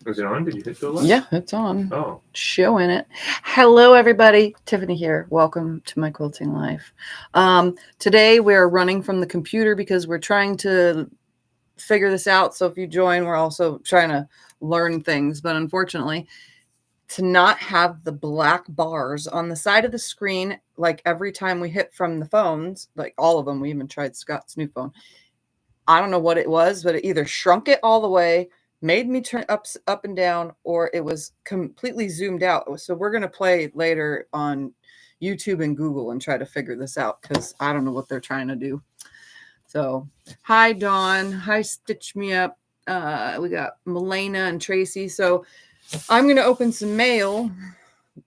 Is it on? Did you hit the light? Yeah, it's on. Oh. Showing it. Hello, everybody. Tiffany here. Welcome to my quilting life. Today we're running from the computer because we're trying to figure this out. So if you join, we're also trying to learn things. But unfortunately, to not have the black bars on the side of the screen, like every time we hit from the phones, like all of them, we even tried Scott's new phone. I don't know what it was, but it either shrunk it all the way, made me turn up and down, or it was completely zoomed out. So we're going to play later on YouTube and Google and try to figure this out because I don't know what they're trying to do. So hi, Dawn. Hi, Stitch Me Up. We got Milena and Tracy. So I'm going to open some mail.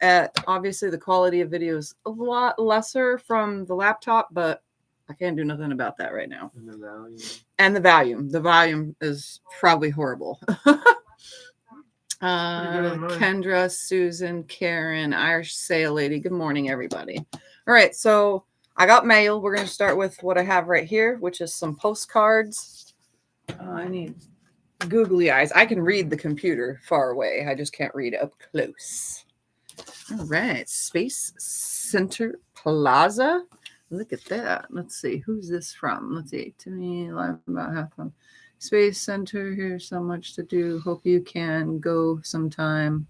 Obviously, the quality of video is a lot lesser from the laptop, but I can't do nothing about that right now. And the volume. And the volume. The volume is probably horrible. Kendra, Susan, Karen, Irish Sail Lady. Good morning, everybody. All right, so I got mail. We're going to start with what I have right here, which is some postcards. I need googly eyes. I can read the computer far away. I just can't read up close. All right, Space Center Plaza. Look at that. Let's see. Who's this from? Let's see. To me, live about half of Space Center. Here's so much to do. Hope you can go sometime.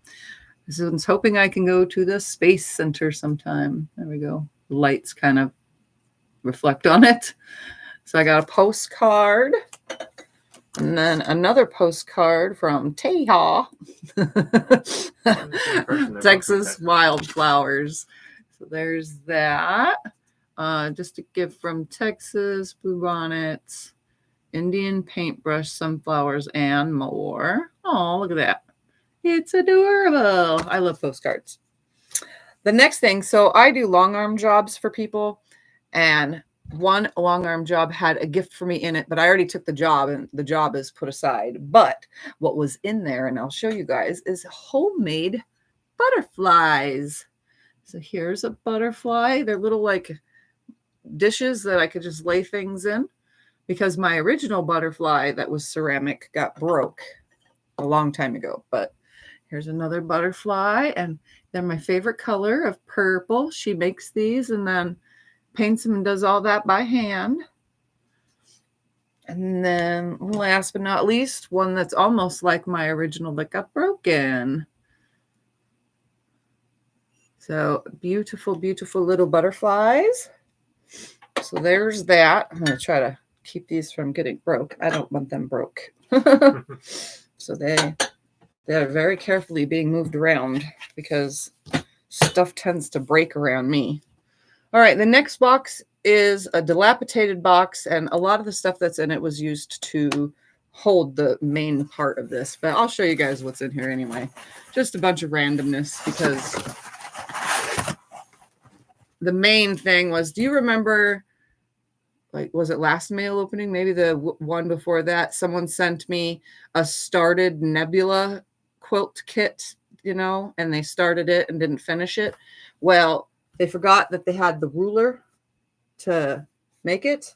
This one's hoping I can go to the Space Center sometime. There we go. Lights kind of reflect on it. So I got a postcard. And then another postcard from Teha. Texas Wildflowers. So there's that. Just a gift from Texas, blue bonnets, Indian paintbrush, sunflowers, and more. Oh, look at that. It's adorable. I love postcards. The next thing, so I do long arm jobs for people, and one long arm job had a gift for me in it, but I already took the job, and the job is put aside. But what was in there, and I'll show you guys, is homemade butterflies. So here's a butterfly. They're little like dishes that I could just lay things in, because my original butterfly that was ceramic got broke a long time ago. But here's another butterfly, and they're my favorite color of purple. She makes these and then paints them and does all that by hand. And then last but not least, one that's almost like my original that got broken. So beautiful, beautiful little butterflies. So there's that. I'm going to try to keep these from getting broke. I don't want them broke. So they're very carefully being moved around because stuff tends to break around me. All right, the next box is a dilapidated box, and a lot of the stuff that's in it was used to hold the main part of this. But I'll show you guys what's in here anyway. Just a bunch of randomness, because the main thing was, do you remember, like, was it last mail opening? Maybe the one before that, someone sent me a started nebula quilt kit, you know, and they started it and didn't finish it. Well, they forgot that they had the ruler to make it,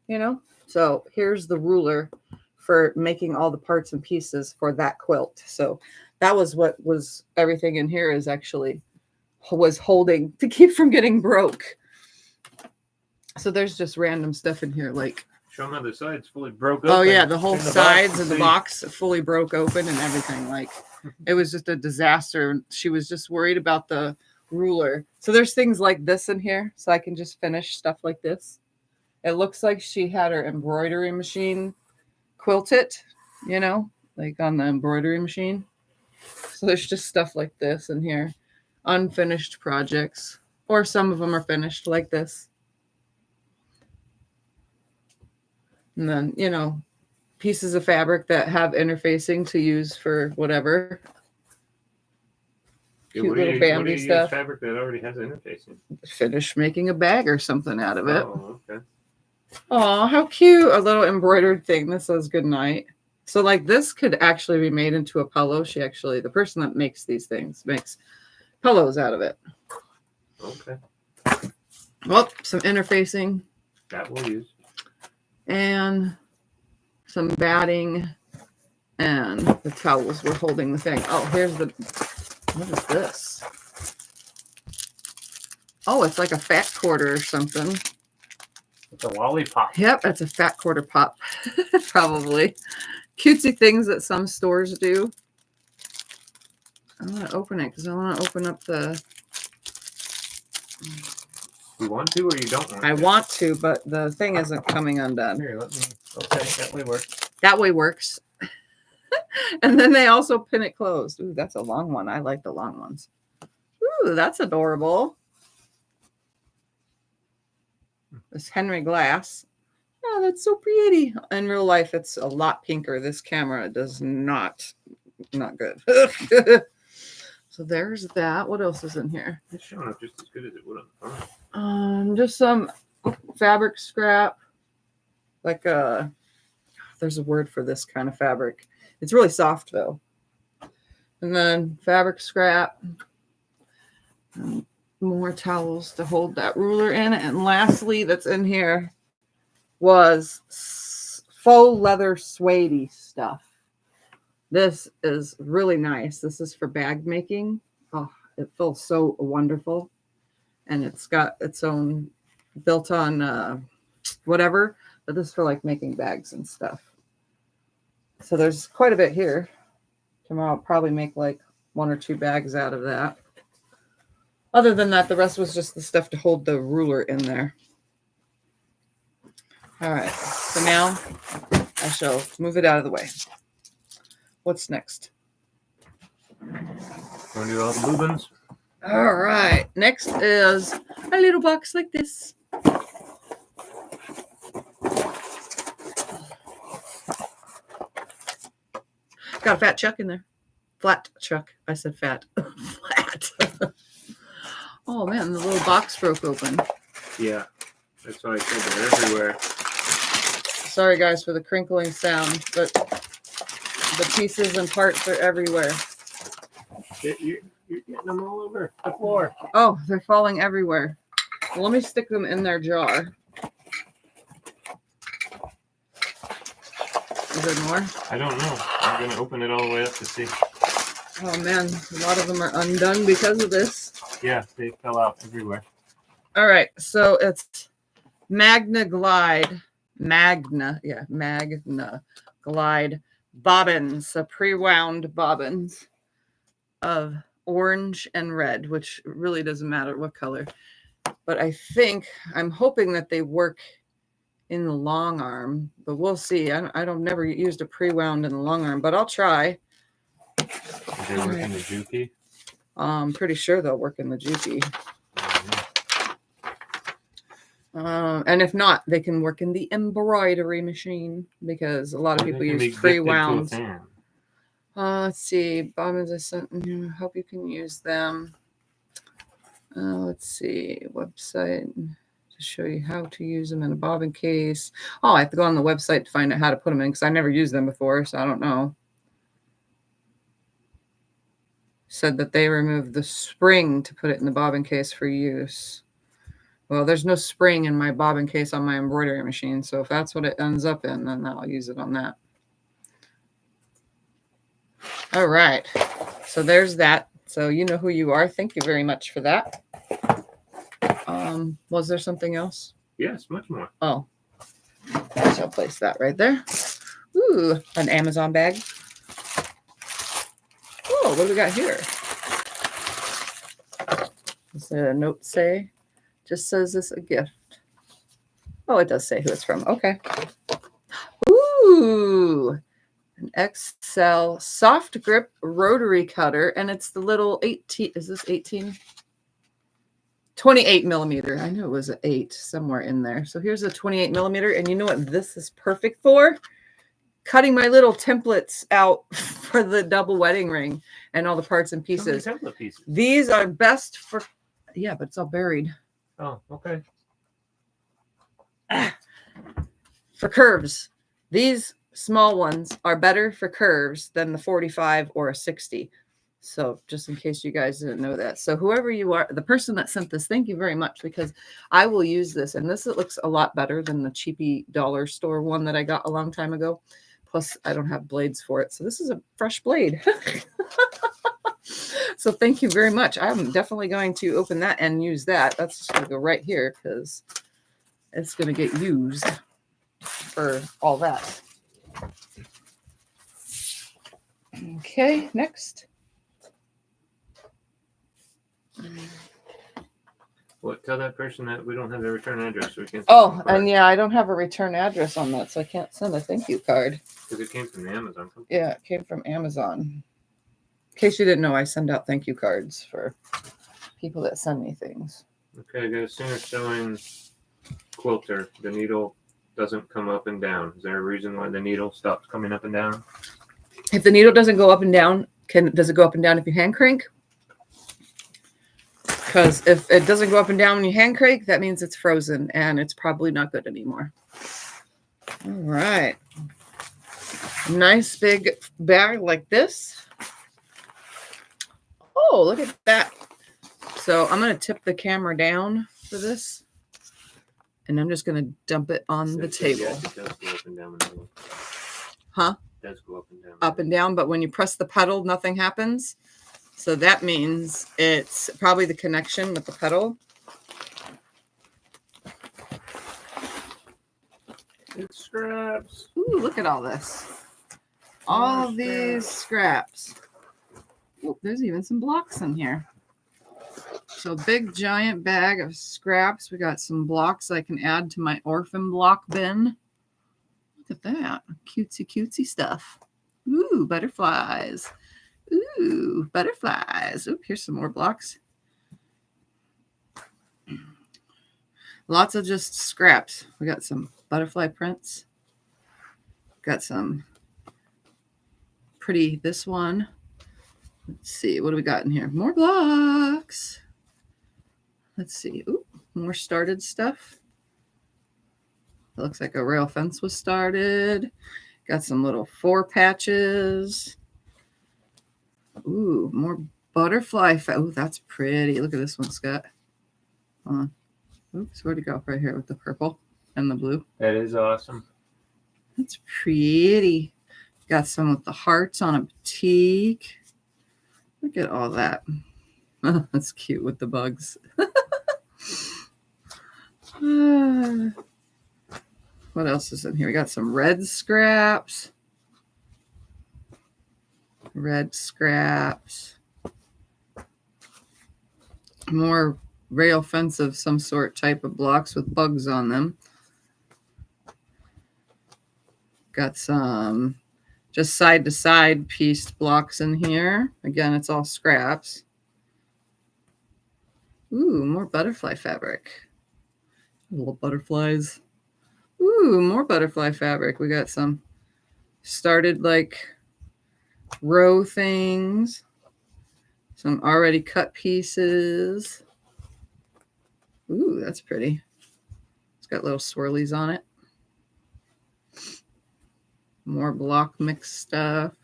you know. So here's the ruler for making all the parts and pieces for that quilt. So that was what was everything in here is actually was holding to keep from getting broke. So there's just random stuff in here, like show them how the sides fully broke open. Oh yeah, the whole sides of the box fully broke open and everything. Like it was just a disaster. She was just worried about the ruler. So there's things like this in here, so I can just finish stuff like this. It looks like she had her embroidery machine quilt it, you know, like on the embroidery machine. So there's just stuff like this in here. Unfinished projects, or some of them are finished like this. And then, you know, pieces of fabric that have interfacing to use for whatever. Yeah, Cute little Bambi stuff. Fabric that already has interfacing. Finish making a bag or something out of it. Oh, okay. Oh, how cute. A little embroidered thing that says good night. So like this could actually be made into a pillow. The person that makes these things makes pillows out of it. Okay. Well, some interfacing. That we'll use. And some batting And the towels were holding the thing. Oh, here's the, what is this? Oh, it's like a fat quarter or something. It's a lollipop. Yep, it's a fat quarter pop. Probably. Cutesy things that some stores do. I want to open it because I want to open up the... You want to or you don't want to? I want to, but the thing isn't coming undone. Here, let me. Okay, that way works. That way works. And then they also pin it closed. Ooh, that's a long one. I like the long ones. Ooh, that's adorable. This Henry Glass. Oh, that's so pretty. In real life, it's a lot pinker. This camera does not good. So there's that. What else is in here? It's showing up just as good as it would on the phone. Just some fabric scrap. Like there's a word for this kind of fabric. It's really soft though. And then fabric scrap. And more towels to hold that ruler in. And lastly, that's in here was faux leather suede stuff. This is really nice. This is for bag making. Oh, it feels so wonderful. And it's got its own built-on whatever. But this is for like making bags and stuff. So there's quite a bit here. Tomorrow I'll probably make like 1 or 2 bags out of that. Other than that, the rest was just the stuff to hold the ruler in there. All right, so now I shall move it out of the way. What's next? Want to do all the Bobbins? All right, next is a little box like this. Got a fat chuck in there. Flat chuck. I said fat. Flat. Oh man, the little box broke open. Yeah, that's why I said they're everywhere. Sorry guys for the crinkling sound, but the pieces and parts are everywhere. You're getting them all over the floor. Oh, they're falling everywhere. Well, let me stick them in their jar. Is there more? I don't know. I'm going to open it all the way up to see. Oh man, a lot of them are undone because of this. Yeah, they fell out everywhere. All right, so it's Magna Glide bobbins, so pre-wound bobbins of orange and red, which really doesn't matter what color. But I'm hoping that they work in the long arm, but we'll see. I don't never used a pre-wound in the long arm, but I'll try. They work in the Juki? I'm pretty sure they'll work in the Juki. And if not, they can work in the embroidery machine because a lot of people use pre-wounds. Let's see. Bobbins I sent you. Hope you can use them. Let's see. Website to show you how to use them in a bobbin case. Oh, I have to go on the website to find out how to put them in because I never used them before, so I don't know. Said that they removed the spring to put it in the bobbin case for use. Well, there's no spring in my bobbin case on my embroidery machine, so if that's what it ends up in, then I'll use it on that. All right, so there's that. So you know who you are. Thank you very much for that. Was there something else? Yes, much more. Oh, I shall place that right there. Ooh, an Amazon bag. Oh, what do we got here? Does the note say? Just says this a gift. Oh, it does say who it's from. Okay. Ooh, an XL soft grip rotary cutter, and it's the little 18. Is this 18? 28 millimeter. I knew it was an 8 somewhere in there. So here's a 28 millimeter, and you know what this is perfect for? Cutting my little templates out for the double wedding ring and all the parts and pieces. So many template pieces. These are best for, yeah, but it's all buried. Oh, okay. For curves. These small ones are better for curves than the 45 or a 60. So just in case you guys didn't know that. So whoever you are, the person that sent this, thank you very much, because I will use this. And this looks a lot better than the cheapy dollar store one that I got a long time ago. Plus, I don't have blades for it. So this is a fresh blade. So thank you very much. I'm definitely going to open that and use that. That's just going to go right here because it's going to get used for all that. Okay, next. Well, tell that person that we don't have a return address, so we can't. Oh, and yeah, I don't have a return address on that, so I can't send a thank you card. Because it came from the Amazon company. Yeah, it came from Amazon. In case you didn't know, I send out thank you cards for people that send me things. Okay, I got a Singer Sewing quilter. The needle doesn't come up and down. Is there a reason why the needle stops coming up and down? If the needle doesn't go up and down, does it go up and down if you hand crank? Because if it doesn't go up and down when you hand crank, that means it's frozen and it's probably not good anymore. All right. Nice big bag like this. Oh, look at that. So I'm going to tip the camera down for this. And I'm just going to dump it on the table. Yeah, it does go up and down. Huh? It does go up and down. Up and down, but when you press the pedal, nothing happens. So that means it's probably the connection with the pedal. It scraps. Ooh, look at all this. All of these scraps. Ooh, there's even some blocks in here. So big giant bag of scraps. We got some blocks I can add to my orphan block bin. Look at that. Cutesy cutesy stuff. Ooh, butterflies. Ooh, butterflies. Ooh, here's some more blocks. Lots of just scraps. We got some butterfly prints. Got some pretty, this one. Let's see, what do we got in here? More blocks. Let's see. Ooh, more started stuff. It looks like a rail fence was started. Got some little 4 patches. Ooh, more butterfly. Oh, that's pretty. Look at this one, Scott. Hold on. Oops, where'd it go? Right here with the purple and the blue. That is awesome. That's pretty. Got some with the hearts on a batik. Look at all that. Oh, that's cute with the bugs. What else is in here? We got some red scraps. Red scraps. More rail fence of some sort type of blocks with bugs on them. Got some just side to side pieced blocks in here. Again, it's all scraps. Ooh, more butterfly fabric. Little butterflies. Ooh, more butterfly fabric. We got some started like row things. Some already cut pieces. Ooh, that's pretty. It's got little swirlies on it. More block mix stuff.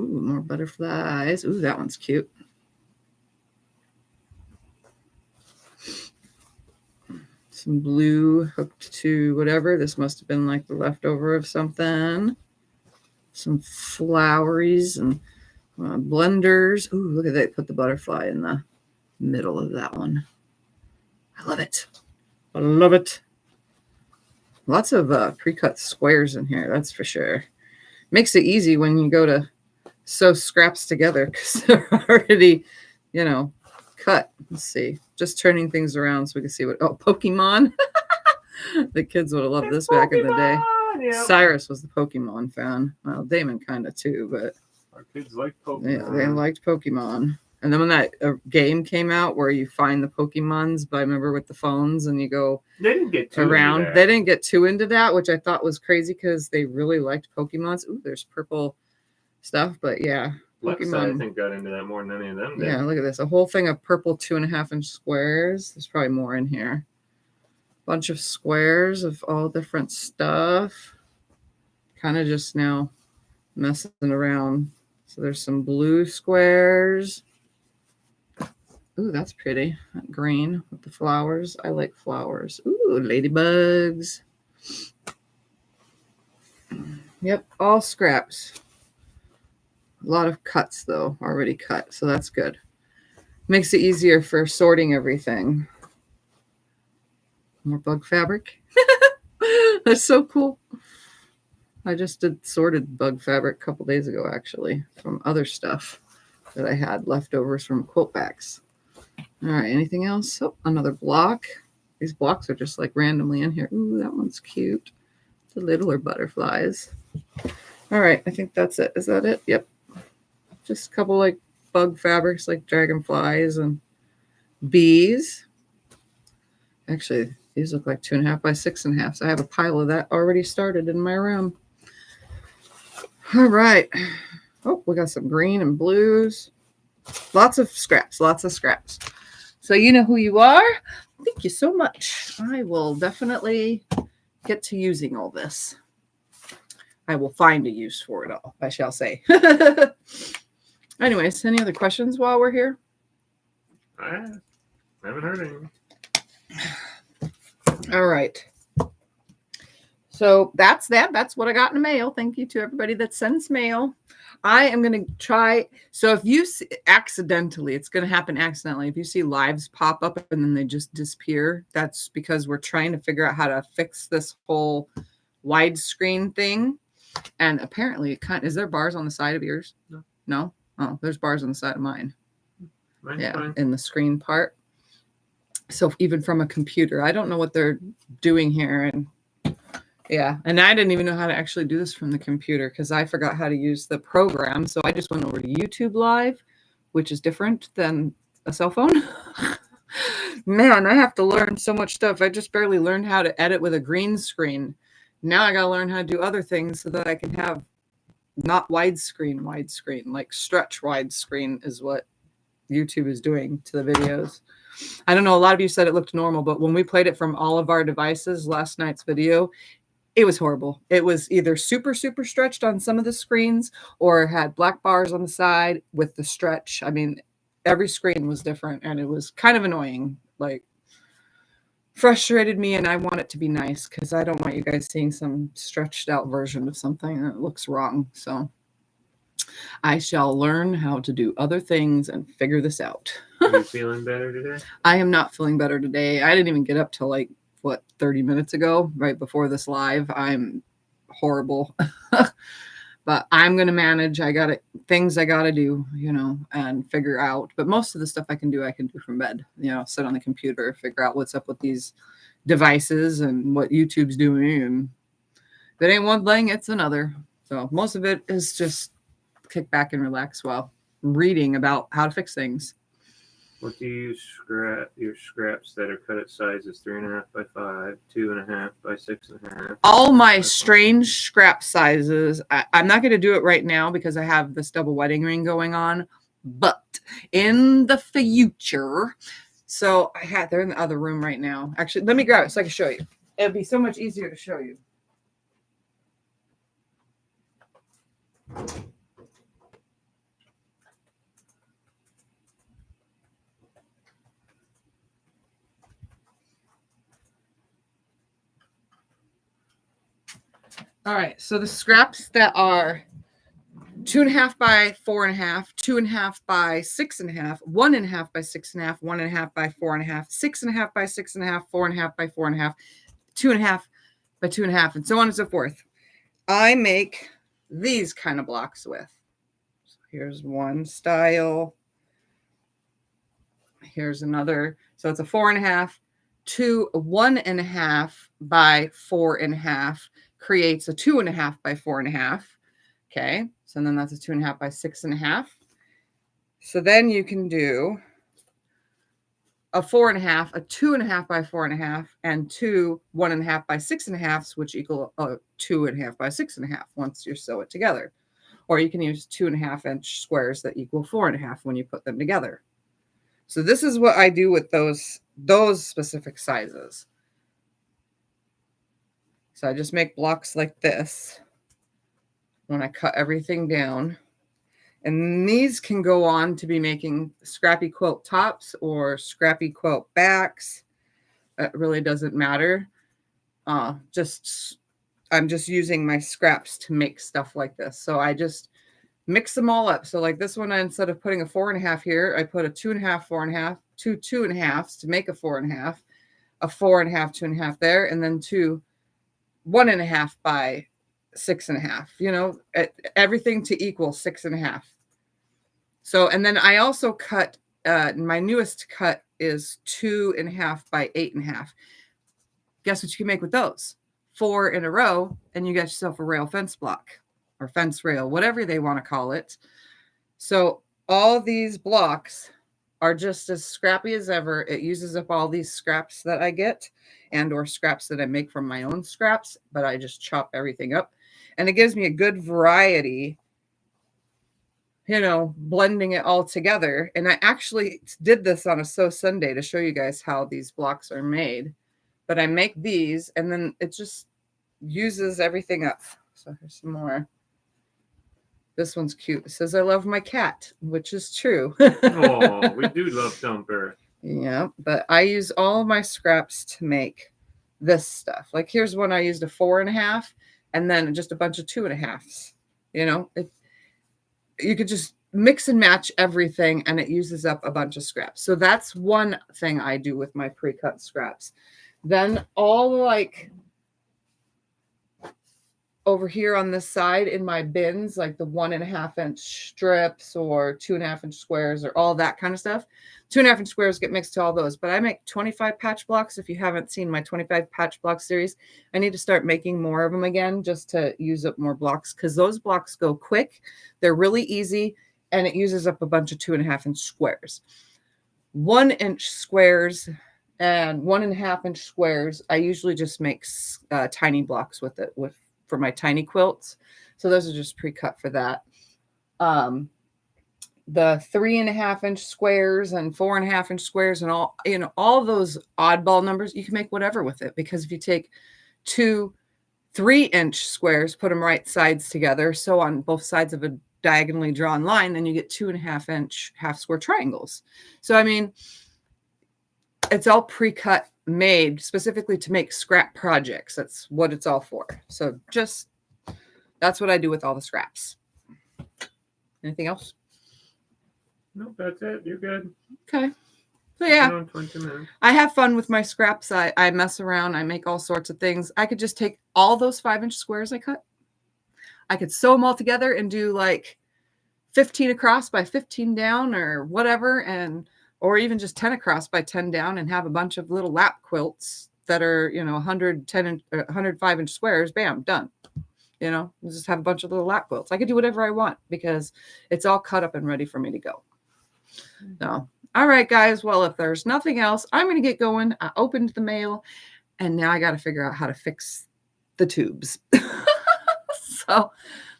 Ooh, more butterflies. Ooh, that one's cute. Some blue hooked to whatever. This must have been like the leftover of something. Some floweries and blenders. Ooh, look at that. Put the butterfly in the middle of that one. I love it. I love it. Lots of pre-cut squares in here, that's for sure. Makes it easy when you go to sew scraps together because they're already, you know, cut. Let's see. Just turning things around so we can see what. Oh, Pokemon. The kids would have loved this back in the day. Yep. Cyrus was the Pokemon fan. Well, Damon kind of too, but our kids like Pokemon. Yeah, they liked Pokemon. And then when that game came out where you find the Pokemons, I remember with the phones and you go they didn't get too around. Into that. They didn't get too into that, which I thought was crazy because they really liked Pokemons. Ooh, there's purple stuff, but yeah. Pokemon, I think, got into that more than any of them did. Yeah, look at this. A whole thing of purple 2.5-inch squares. There's probably more in here. Bunch of squares of all different stuff. Kind of just now messing around. So there's some blue squares. Ooh, that's pretty. That green with the flowers. I like flowers. Ooh, ladybugs. Yep, all scraps. A lot of cuts though, already cut, so that's good. Makes it easier for sorting everything. More bug fabric. That's so cool. I just did sorted bug fabric a couple days ago, actually, from other stuff that I had leftovers from quilt backs. All right, anything else? Oh, another block. These blocks are just like randomly in here. Ooh, that one's cute. The littler butterflies. All right, I think that's it. Is that it? Yep. Just a couple like bug fabrics like dragonflies and bees. Actually, these look like 2.5 by 6.5. So I have a pile of that already started in my room. All right. Oh, we got some green and blues. Lots of scraps, lots of scraps. So you know who you are. Thank you so much. I will definitely get to using all this. I will find a use for it all, I shall say. Anyways, any other questions while we're here? I haven't heard anything. All right. So that's that. That's what I got in the mail. Thank you to everybody that sends mail. I am going to try. So if you see, accidentally, it's going to happen accidentally. If you see lives pop up and then they just disappear, that's because we're trying to figure out how to fix this whole widescreen thing. And apparently, is there bars on the side of yours? No. No? Oh, there's bars on the side of mine. Mine's yeah, fine. in the screen part. So even from a computer, I don't know what they're doing here. And yeah, and I didn't even know how to actually do this from the computer because I forgot how to use the program. So I just went over to YouTube Live, which is different than a cell phone. Man, I have to learn so much stuff. I just barely learned how to edit with a green screen. Now I got to learn how to do other things so that I can have not widescreen, like stretch widescreen is what YouTube is doing to the videos. I don't know. A lot of you said it looked normal, but when we played it from all of our devices, last night's video, it was horrible. It was either super, super stretched on some of the screens or had black bars on the side with the stretch. I mean, every screen was different and it was kind of annoying. Like, frustrated me, and I want it to be nice because I don't want you guys seeing some stretched out version of something that looks wrong. So I shall learn how to do other things and figure this out. Are you feeling better today? I am not feeling better today. I didn't even get up till like, 30 minutes ago, right before this live. I'm horrible. But I'm going to manage. Things I got to do, and figure out. But most of the stuff I can do from bed, sit on the computer, figure out what's up with these devices and what YouTube's doing. And if it ain't one thing, it's another. So most of it is just kick back and relax while reading about how to fix things. What do you use your scraps that are cut at sizes 3.5 by 5, 2.5 by 6.5? All my strange scrap sizes. I'm not going to do it right now because I have this double wedding ring going on, but in the future. So they're in the other room right now. Actually, let me grab it so I can show you. It'd be so much easier to show you. All right, so the scraps that are 2.5 by 4.5, 2.5 by 6.5, 1.5 by 6.5, 1.5 by 4.5, 6.5 by 6.5, 4.5 by 4.5, 2.5 by 2.5, and so on and so forth. I make these kind of blocks with. So here's one style. Here's another. So it's a 4.5 to 1.5 by 4.5 creates a 2.5 by 4.5. Okay. So then that's a 2.5 by 6.5. So then you can do a 4.5, a 2.5 by 4.5, and 1.5 by 6.5, which equal a 2.5 by 6.5 once you sew it together. Or you can use 2.5-inch squares that equal 4.5 when you put them together. So this is what I do with those specific sizes. So I just make blocks like this when I cut everything down. And these can go on to be making scrappy quilt tops or scrappy quilt backs. It really doesn't matter. I'm just using my scraps to make stuff like this. So I just mix them all up. So like this one, instead of putting a 4.5 here, I put a 2.5, 4.5, 2 2.5s to make a 4.5, a 4.5, 2.5 there, and then 2 1.5 by 6.5, you know, everything to equal 6.5. So, and then I also cut, my newest cut is 2.5 by 8.5. Guess what you can make with those? 4 in a row, and you got yourself a rail fence block or fence rail, whatever they want to call it. So all these blocks are just as scrappy as ever. It uses up all these scraps that I get and or scraps that I make from my own scraps, but I just chop everything up. And it gives me a good variety, you know, blending it all together. And I actually did this on a Sew Sunday to show you guys how these blocks are made. But I make these, and then it just uses everything up. So here's some more. This one's cute. It says, I love my cat, which is true. Oh, we do love Thumper. Yeah, but I use all of my scraps to make this stuff. Like here's one I used a 4.5, and then just a bunch of 2.5s. You know, you could just mix and match everything, and it uses up a bunch of scraps. So that's one thing I do with my pre-cut scraps. Then all like over here on this side in my bins, like the 1.5-inch strips or 2.5-inch squares or all that kind of stuff. 2.5-inch squares get mixed to all those, but I make 25 patch blocks. If you haven't seen my 25 patch block series, I need to start making more of them again just to use up more blocks, because those blocks go quick. They're really easy, and it uses up a bunch of 2.5-inch squares. 1-inch squares and 1.5-inch squares, I usually just make tiny blocks with it for my tiny quilts. So those are just pre-cut for that. The 3.5-inch squares and 4.5-inch squares and all, you know, all those oddball numbers, you can make whatever with it, because if you take 2 3-inch squares, put them right sides together, so on both sides of a diagonally drawn line, then you get 2.5-inch half square triangles. So I mean, it's all pre-cut, made specifically to make scrap projects. That's what it's all for. So just, that's what I do with all the scraps. Anything else? Nope, that's it. You're good. Okay. So yeah, 20 minutes. I have fun with my scraps. I mess around. I make all sorts of things. I could just take all those 5-inch squares I cut. I could sew them all together and do like 15 across by 15 down or whatever, or even just 10 across by 10 down, and have a bunch of little lap quilts that are, you know, 105-inch squares. Bam, done. You know, just have a bunch of little lap quilts. I could do whatever I want because it's all cut up and ready for me to go. So, all right, guys. Well, if there's nothing else, I'm going to get going. I opened the mail, and now I got to figure out how to fix the tubes. So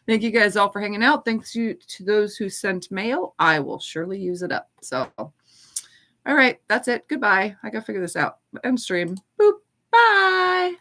thank you guys all for hanging out. Thanks to those who sent mail. I will surely use it up. So, all right, that's it. Goodbye. I got to figure this out. End stream. Boop. Bye.